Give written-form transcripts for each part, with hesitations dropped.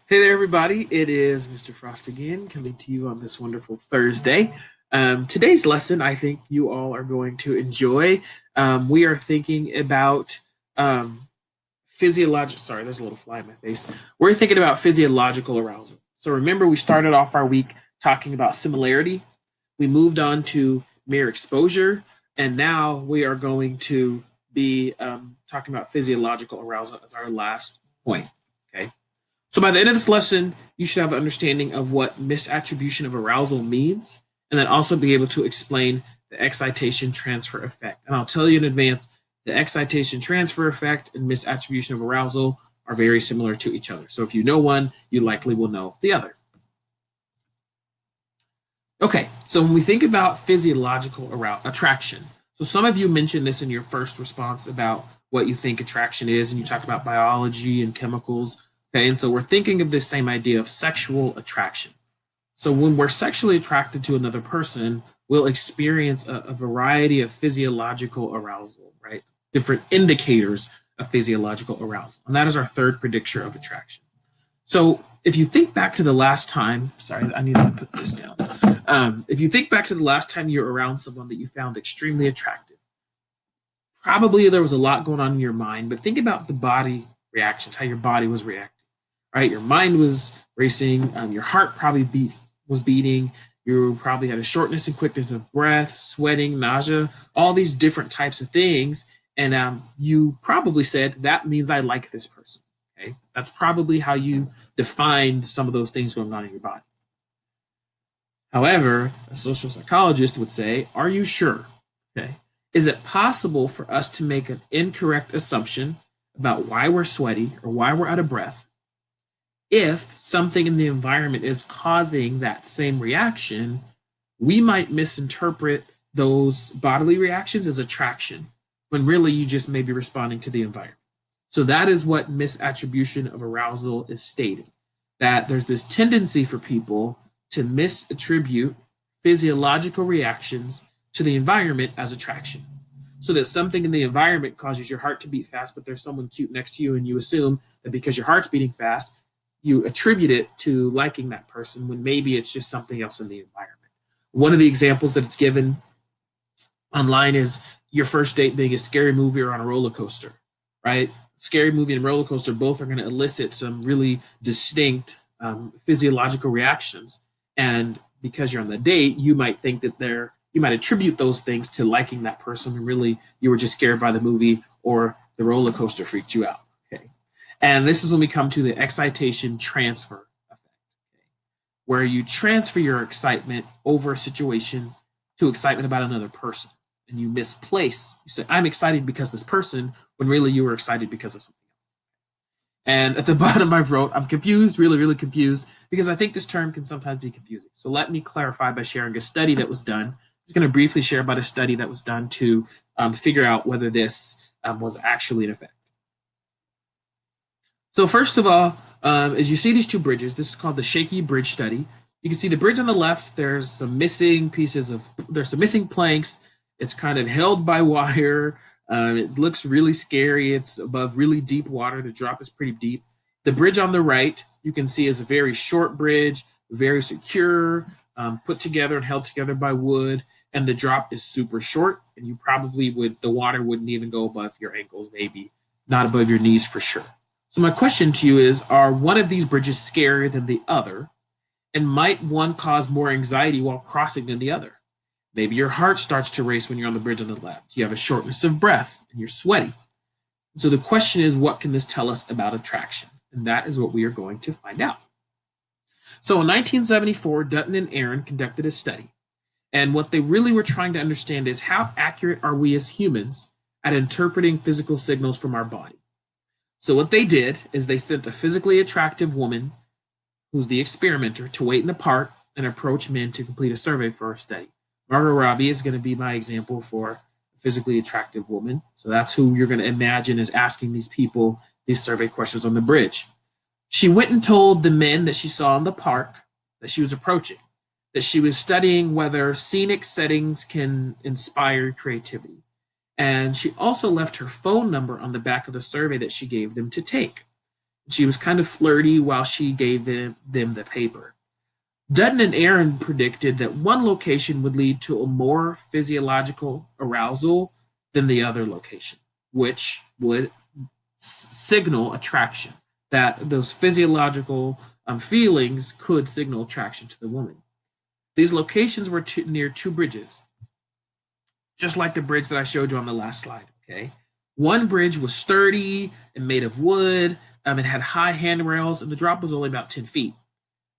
Hey there, everybody. It is Mr. Frost again, coming to you on this wonderful Thursday. Today's lesson, I think you all are going to enjoy. We are thinking about physiological. Sorry, there's a little fly in my face. We're thinking about physiological arousal. So remember, we started off our week talking about similarity. We moved on to mere exposure, and now we are going to be talking about physiological arousal as our last point. Okay. So by the end of this lesson, you should have an understanding of what misattribution of arousal means, and then also be able to explain the excitation transfer effect. And I'll tell you in advance, the excitation transfer effect and misattribution of arousal are very similar to each other. So if you know one, you likely will know the other. Okay, so when we think about physiological attraction, so some of you mentioned this in your first response about what you think attraction is, and you talked about biology and chemicals. Okay, and so we're thinking of this same idea of sexual attraction. So when we're sexually attracted to another person, we'll experience a variety of physiological arousal, right? Different indicators of physiological arousal. And that is our third predictor of attraction. So if you think back to the last time, sorry, I need to put this down. If you think back to the last time you were around someone that you found extremely attractive, probably there was a lot going on in your mind, but think about the body reactions, how your body was reacting, right? Your mind was racing, your heart probably was beating, you probably had a shortness and quickness of breath, sweating, nausea, all these different types of things. And you probably said, that means I like this person. Okay. That's probably how you defined some of those things going on in your body. However, a social psychologist would say, are you sure? Okay. Is it possible for us to make an incorrect assumption about why we're sweaty or why we're out of breath if something in the environment is causing that same reaction? We might misinterpret those bodily reactions as attraction when really you just may be responding to the environment. So that is what misattribution of arousal is stating, that there's this tendency for people to misattribute physiological reactions to the environment as attraction. So that something in the environment causes your heart to beat fast, but there's someone cute next to you, and you assume that because your heart's beating fast, you attribute it to liking that person when maybe it's just something else in the environment. One of the examples that it's given online is your first date being a scary movie or on a roller coaster, right? Scary movie and roller coaster both are going to elicit some really distinct physiological reactions. And because you're on the date, you might think that you might attribute those things to liking that person, and really you were just scared by the movie or the roller coaster freaked you out. Okay. And this is when we come to the excitation transfer effect, okay, where you transfer your excitement over a situation to excitement about another person. And you misplace, you say, I'm excited because this person, when really you were excited because of something else. And at the bottom I wrote, I'm confused, really, really confused, because I think this term can sometimes be confusing. So let me clarify by sharing a study that was done. I'm just going to briefly share about a study that was done to figure out whether this was actually an effect. So first of all, as you see these two bridges, this is called the shaky bridge study. You can see the bridge on the left, there's some missing planks. It's kind of held by wire. It looks really scary. It's above really deep water. The drop is pretty deep. The bridge on the right, you can see, is a very short bridge, very secure, put together and held together by wood. And the drop is super short. And you probably the water wouldn't even go above your ankles, maybe not above your knees for sure. So my question to you is, are one of these bridges scarier than the other? And might one cause more anxiety while crossing than the other? Maybe your heart starts to race when you're on the bridge on the left. You have a shortness of breath and you're sweaty. So the question is, what can this tell us about attraction? And that is what we are going to find out. So in 1974, Dutton and Aaron conducted a study. And what they really were trying to understand is, how accurate are we as humans at interpreting physical signals from our body? So what they did is they sent a physically attractive woman, who's the experimenter, to wait in the park and approach men to complete a survey for a study. Margot Robbie is going to be my example for a physically attractive woman. So that's who you're going to imagine is asking these people these survey questions on the bridge. She went and told the men that she saw in the park that she was approaching that she was studying whether scenic settings can inspire creativity. And she also left her phone number on the back of the survey that she gave them to take. She was kind of flirty while she gave them the paper. Dutton and Aaron predicted that one location would lead to a more physiological arousal than the other location, which would signal attraction, that those physiological feelings could signal attraction to the woman. These locations were near two bridges, just like the bridge that I showed you on the last slide. Okay, one bridge was sturdy and made of wood. It had high handrails, and the drop was only about 10 feet.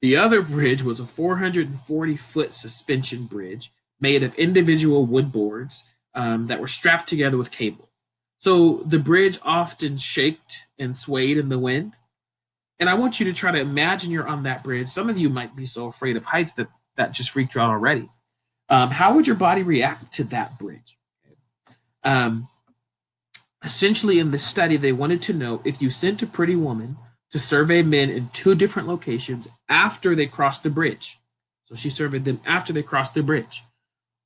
The other bridge was a 440-foot suspension bridge made of individual wood boards that were strapped together with cable. So the bridge often shaked and swayed in the wind. And I want you to try to imagine you're on that bridge. Some of you might be so afraid of heights that just freaked you out already. How would your body react to that bridge? Essentially, in this study, they wanted to know if you sent a pretty woman to survey men in two different locations after they crossed the bridge. So she surveyed them after they crossed the bridge.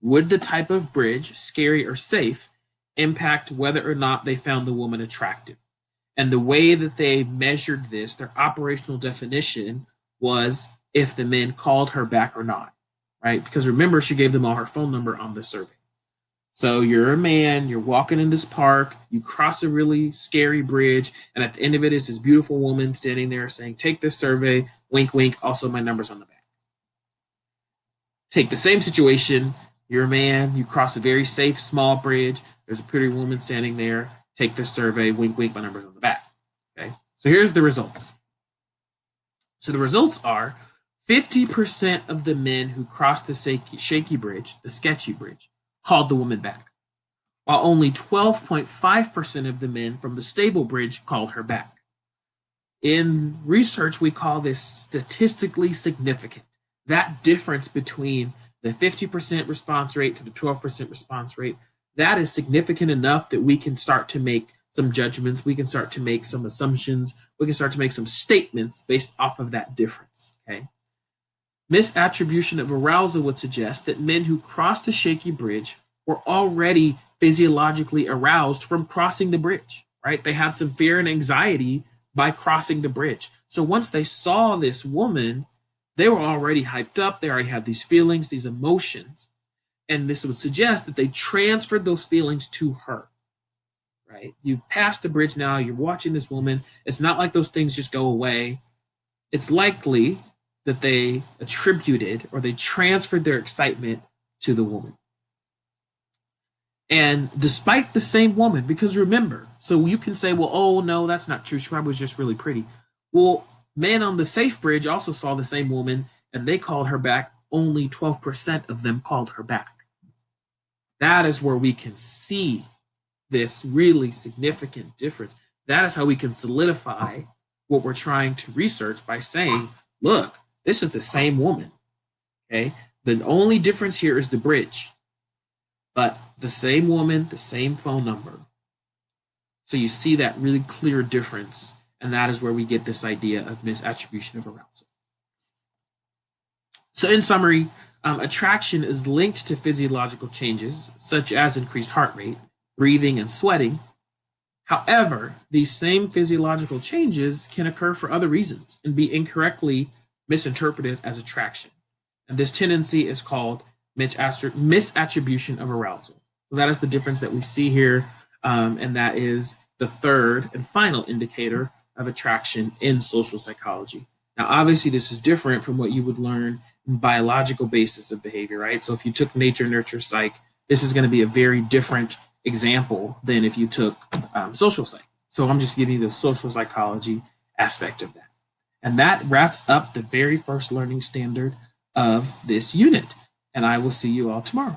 Would the type of bridge, scary or safe, impact whether or not they found the woman attractive? And the way that they measured this, their operational definition, was if the men called her back or not, right? Because remember, she gave them all her phone number on the survey. So you're a man, you're walking in this park, you cross a really scary bridge, and at the end of it is this beautiful woman standing there saying, take this survey, wink, wink, also my number's on the back. Take the same situation, you're a man, you cross a very safe, small bridge, there's a pretty woman standing there, take this survey, wink, wink, my number's on the back. Okay, so here's the results. So the results are 50% of the men who crossed the shaky bridge, the sketchy bridge, called the woman back, while only 12.5% of the men from the stable bridge called her back. In research, we call this statistically significant. That difference between the 50% response rate to the 12% response rate, that is significant enough that we can start to make some judgments, we can start to make some assumptions, we can start to make some statements based off of that difference, okay? Misattribution of arousal would suggest that men who crossed the shaky bridge were already physiologically aroused from crossing the bridge, right? They had some fear and anxiety by crossing the bridge. So once they saw this woman, they were already hyped up. They already had these feelings, these emotions. And this would suggest that they transferred those feelings to her, right? You've passed the bridge now. You're watching this woman. It's not like those things just go away. It's likely that they attributed or they transferred their excitement to the woman. And despite the same woman, because remember, so you can say, well, oh, no, that's not true. She probably was just really pretty. Well, men on the safe bridge also saw the same woman and they called her back. Only 12% of them called her back. That is where we can see this really significant difference. That is how we can solidify what we're trying to research by saying, look, this is the same woman, okay? The only difference here is the bridge, but the same woman, the same phone number. So you see that really clear difference, and that is where we get this idea of misattribution of arousal. So in summary, attraction is linked to physiological changes, such as increased heart rate, breathing, and sweating. However, these same physiological changes can occur for other reasons and be incorrectly misinterpreted as attraction. And this tendency is called misattribution of arousal. So that is the difference that we see here, and that is the third and final indicator of attraction in social psychology. Now, obviously, this is different from what you would learn in biological basis of behavior, right? So if you took nature, nurture, psych, this is going to be a very different example than if you took social psych. So I'm just giving you the social psychology aspect of that. And that wraps up the very first learning standard of this unit. And I will see you all tomorrow.